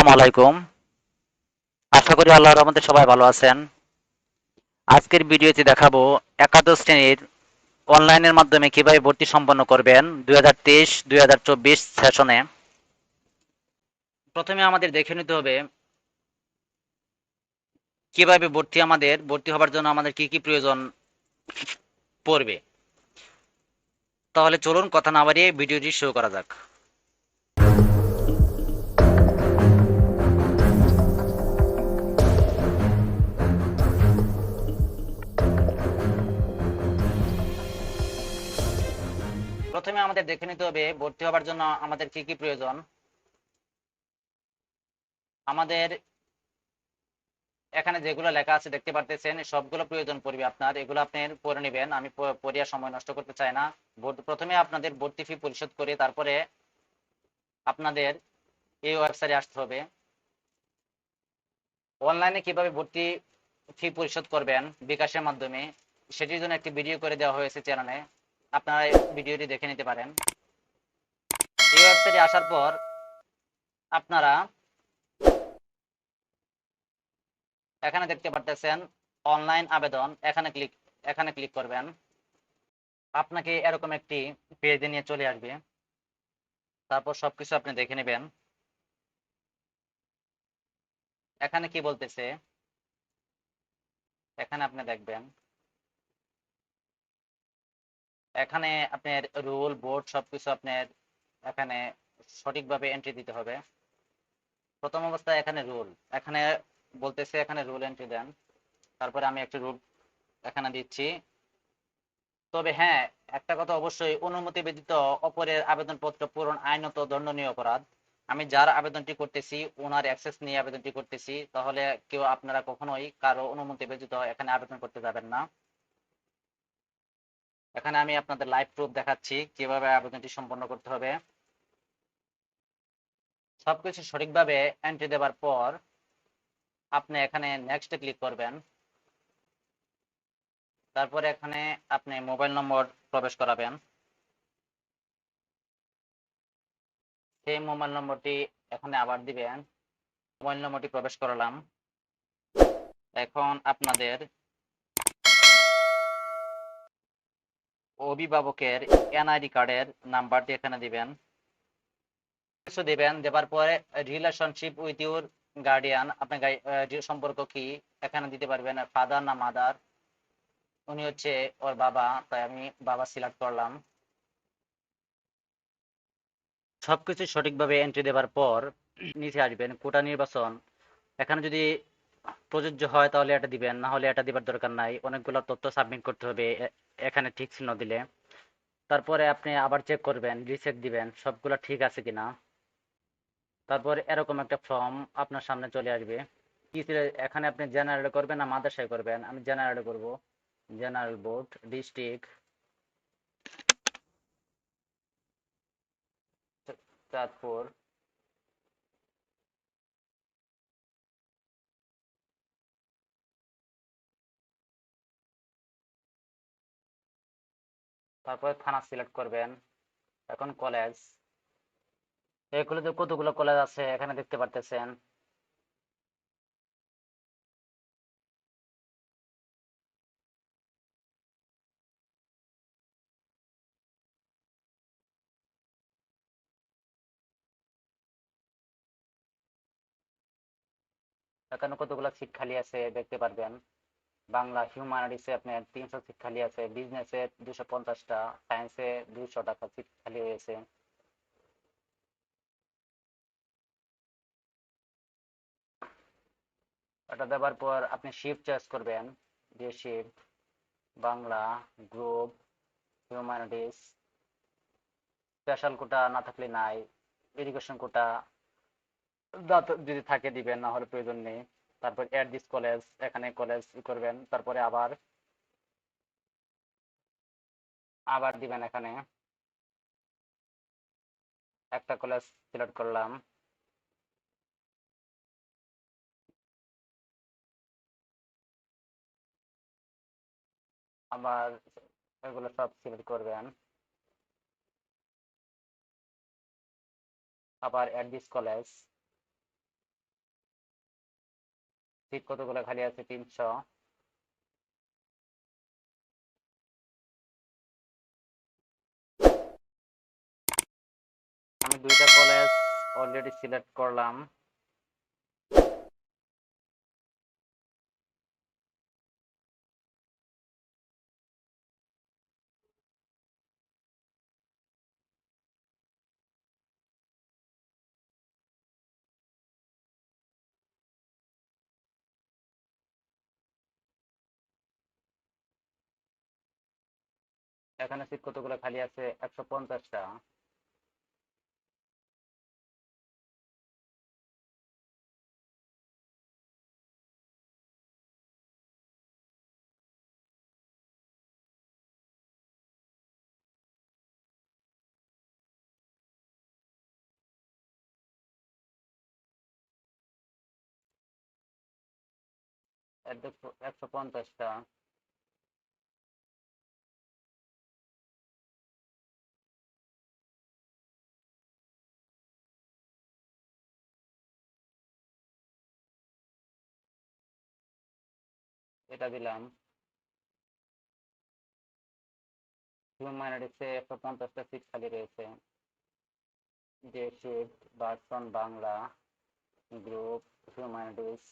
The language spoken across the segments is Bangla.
আসসালামু আলাইকুম। আশা করি আল্লাহর রহমতে সবাই ভালো আছেন। আজকের ভিডিওতে দেখাবো একাদশ শ্রেণীর অনলাইনের মাধ্যমে কিভাবে ভর্তি সম্পন্ন করবেন 2023-2024 সেশনে। প্রথমে আমাদের দেখে নিতে হবে কিভাবে ভর্তি হবার জন্য আমাদের কি কি প্রয়োজন পড়বে। তাহলে চলুন কথা না বাড়িয়ে ভিডিওটি শুরু করা যাক। প্রথমে আমাদের দেখে নিতে হবে ভর্তি হবার জন্য আমাদের কি কি প্রয়োজন। আমাদের এখানে যেগুলো লেখা আছে দেখতে পারতেছেন সবগুলো প্রয়োজন পড়বে আপনার, এগুলো আপনি পড়ে নেবেন। আমি পড়িয়া সময় নষ্ট করতে চাই না। প্রথমে আপনাদের ভর্তি ফি পরিশোধ করে তারপরে আপনাদের এই ওয়েবসাইটে আসতে হবে। অনলাইনে কিভাবে ভর্তি ফি পরিশোধ করবেন বিকাশের মাধ্যমে সেটির জন্য একটি ভিডিও করে দেওয়া হয়েছে চ্যানেলে, আপনারা এই ভিডিওটি দেখে নিতে পারেন। এই ওয়েবসাইটে আসার পর আপনারা এখানে দেখতে পারতেছেন অনলাইন আবেদন, এখানে ক্লিক করবেন। আপনাকে এরকম একটি পেজে নিয়ে চলে আসবে। তারপর সবকিছু আপনি দেখে নেবেন। এখানে কি বলতেছে এখানে আপনি দেখবেন, এখানে আপনার রুল বোর্ড সবকিছু আপনার এখানে সঠিকভাবে এন্ট্রি দিতে হবে। প্রথম অবস্থায় এখানে রুল, এখানে বলতেছে এখানে রুল এন্ট্রি দেন। তারপরে আমি একটা রুল এখানে দিচ্ছি। তবে হ্যাঁ, একটা কথা অবশ্যই, অনুমতি ব্যতীত অপরের আবেদনপত্র পূরণ আইনত দণ্ডনীয় অপরাধ। আমি যার আবেদনটি করতেছি ওনার অ্যাক্সেস নিয়ে আবেদনটি করতেছি, তাহলে কেউ আপনারা কখনোই কারো অনুমতি ব্যতীত এখানে আবেদন করতে যাবেন না। এখানে আমি আপনাদের লাইভ প্রুফ দেখাচ্ছি কিভাবে আবেদনটি সম্পন্ন করতে হবে। সবকিছু সঠিকভাবে এন্ট্রি দেওয়ার পর আপনি এখানে নেক্সটে ক্লিক করবেন। তারপরে এখানে আপনি মোবাইল নম্বর প্রবেশ করাবেন। সেই মোবাইল নম্বরটি এখানে আবার দিবেন। মোবাইল নম্বরটি প্রবেশ করালাম। এখন আপনাদের অভিভাবকের এনআইডি কার্ডের নাম্বারটি এখানে দিবেন। কিছু দিবেন, দেবার পরে রিলেশনশিপ উইথ ইউর গার্ডিয়ান, আপনার সম্পর্ক কি এখানে দিতে পারবেন, ফাদার না মাদার। উনি হচ্ছে ওর বাবা, তাই আমি বাবা সিলেক্ট করলাম। সবকিছু সঠিকভাবে এন্ট্রি দেবার পর নিচে আসবেন কোটা নির্বাচন। এখানে যদি প্রযোজ্য হয় তাহলে এটা দিবেন, না হলে এটা দিবার দরকার নাই। অনেকগুলো তথ্য সাবমিট করতে হবে এখানে ঠিক চিহ্ন দিলে। তারপরে আপনি আবার চেক করবেন, রিচেক দিবেন সবগুলো ঠিক আছে কিনা। তারপর এরকম একটা ফর্ম আপনার সামনে চলে আসবে। এখানে আপনি জেনারেল করবেন না মাদ্রাসায় করবেন। আমি জেনারেল করব। General board district Chandpur. তারপরে থানা সিলেক্ট করবেন। এখন কলেজ, এগুলোতে কতগুলো কলেজ আছে এখানে দেখতে পারতেছেন। এখানে কতগুলো সিট খালি আছে দেখতে পারবেন। বাংলা হিউম্যানিটিসে আপনার 300 সিট খালি আছে, বিজনেসে 250টা, সায়েন্সে 200টা সিট খালি হয়েছে। এটা দেওয়ার পর আপনি শিফট চয়েস করবেন, যে shift Bangla, group, humanities, special quota না থাকলে নাই, এডুকেশন কোটা যদি থাকে দিবেন, না হলে প্রয়োজন নেই। তারপর এড দিস কলেজ, এখানে কলেজ করবেন। তারপরে আবার আবার দিবেন, এখানে একটা কলেজ সিলেক্ট করলাম। আবার এগুলো সব সিলেক্ট করবেন। আবার এড দিস কলেজ, সিট কতগুলো খালি আছে? 300। আমি 2টা কলেজ অলরেডি সিলেক্ট করলাম। এখানে সিট কতগুলো খালি আছে? 150টা। এর দেখো 150টা। এটা দিলাম। হিউম্যান মাইনরিটিসে 150টা সিট খালি রয়েছে। যে shift version Bangla group humanities,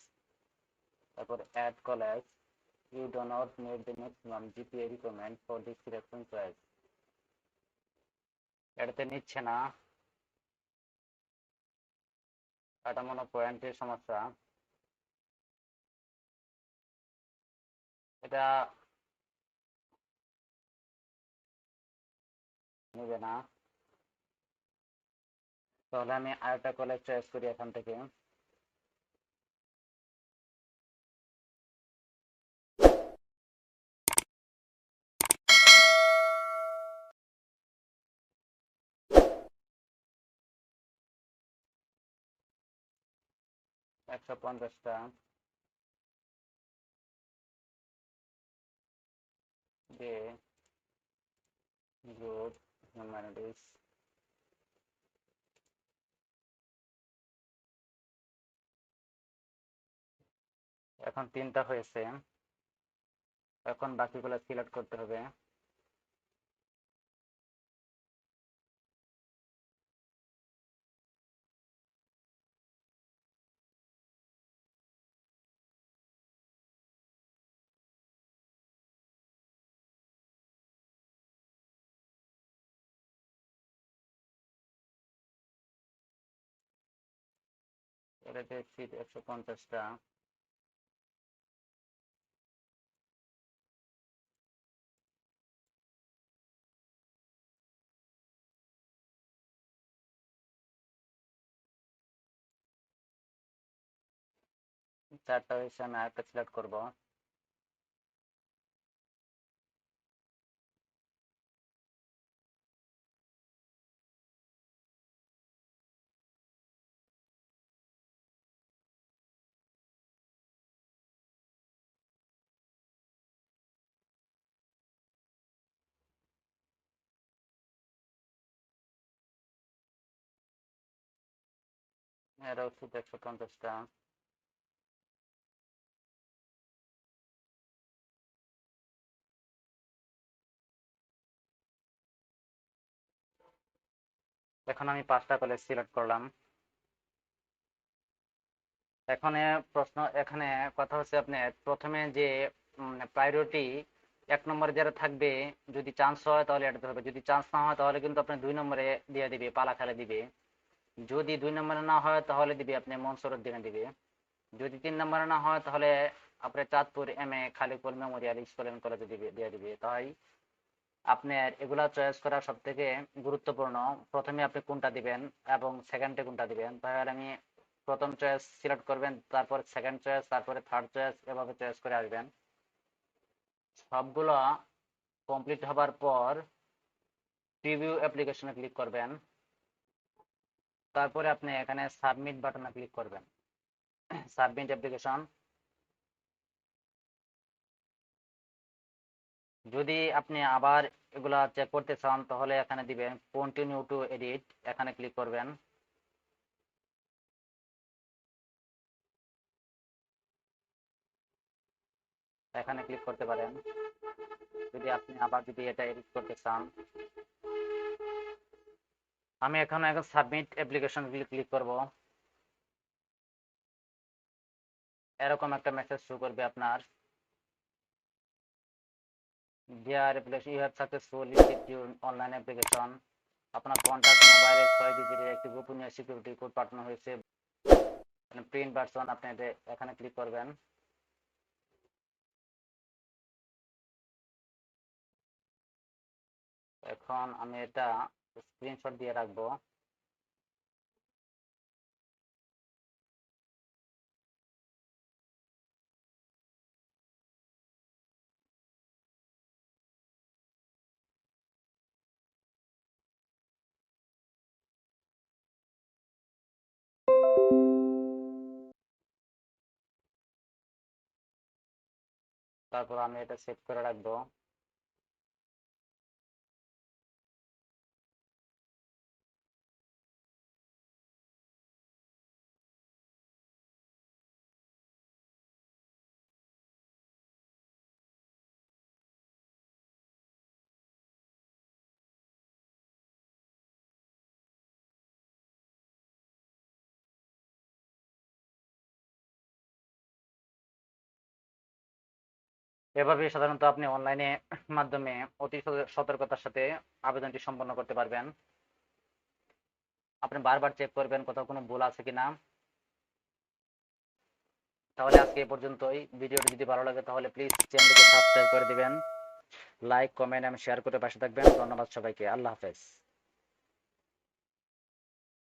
তারপর add college, you do not meet the maximum GPA requirement for this selection choice. এটাতে নিচ্ছে না, এটা মনে পয়েন্টের সমস্যা। এটা নেবে না। তাহলে আমি আরেকটা কলেজ চয়েস করি এখান থেকে। একশো পঞ্চাশটা যে গ্রুপ হিউম্যানিটিস। এখন 3টা হয়েছে, এখন বাকিগুলো সিলেক্ট করতে হবে। এটাতে সিট 150টা। চারটা হয়েছে, আমি আরেকটা সিলেক্ট করবো। এটাও সিট 150টা। এখন আমি 5টা কলেজ সিলেক্ট করলাম। এখানে প্রশ্ন, এখানে কথা হচ্ছে আপনার প্রথমে যে প্রায়োরিটি 1 নম্বরে যারা থাকবে, যদি চান্স হয় তাহলে এটাতে হবে, যদি চান্স না হয় তাহলে কিন্তু আপনি 2 নম্বরে দিয়ে দিবে, পালা খেলে দিবে। যদি 2 নম্বরে না হয় তাহলে দিবে আপনি মনসুরের দিনে দিবে। যদি 3 নম্বরে না হয় তাহলে আপনার Chandpur MA Khalikul memorial school and কলেজে দিবে, দিয়ে দিবে। তাই আপনার এগুলা চয়েস করা সব থেকে গুরুত্বপূর্ণ, প্রথমে আপনি কোনটা দিবেন এবং সেকেন্ডে কোনটা দিবেন। তাহলে আমি প্রথম চয়েস সিলেক্ট করবেন, তারপর সেকেন্ড চয়েস, তারপরে থার্ড চয়েস, এভাবে চয়েস করে আসবেন। সবগুলো কমপ্লিট হবার পর প্রিভিউ অ্যাপ্লিকেশনে ক্লিক করবেন, তারপরে আপনি এখানে সাবমিট বাটনে ক্লিক করবেন। Submit application. যদি আপনি আবার এগুলা চেক করতে চান তাহলে এখানে দিবেন কন্টিনিউ টু এডিট, এখানে ক্লিক করবেন। এখানে ক্লিক করতে পারেন। যদি আপনি আবার যদি এটা এডিট করতে চান, আমি এখন সাবমিট অ্যাপ্লিকেশন ক্লিক করব। এরকম একটা মেসেজ শো করবে আপনার, dear application, you have successfully received your online application. আপনার কন্ট্যাক্ট মোবাইলে 6 ডিজিটের একটি গোপনীয় সিকিউরিটি কোড পাঠানো হয়েছে। প্রিন্ট ভার্সন আপনি এখানে ক্লিক করবেন। এখন আমি এটা স্ক্রিনশট দিয়ে রাখবো। তারপর আমি এটা সেভ করে রাখবো। এভাবে সাধারণত আপনি অনলাইনে মাধ্যমে অতি সতর্কতার সাথে আবেদনটি সম্পন্ন করতে পারবেন। আপনি বারবার চেক করবেন কোথাও কোনো ভুল আছে কিনা। তাহলে আজকে এই পর্যন্তই। ভিডিওটি যদি ভালো লাগে তাহলে প্লিজ চ্যানেলটিকে সাবস্ক্রাইব করে দিবেন, লাইক কমেন্ট এবং শেয়ার করে পাশে থাকবেন। ধন্যবাদ সবাইকে। আল্লাহ হাফেজ।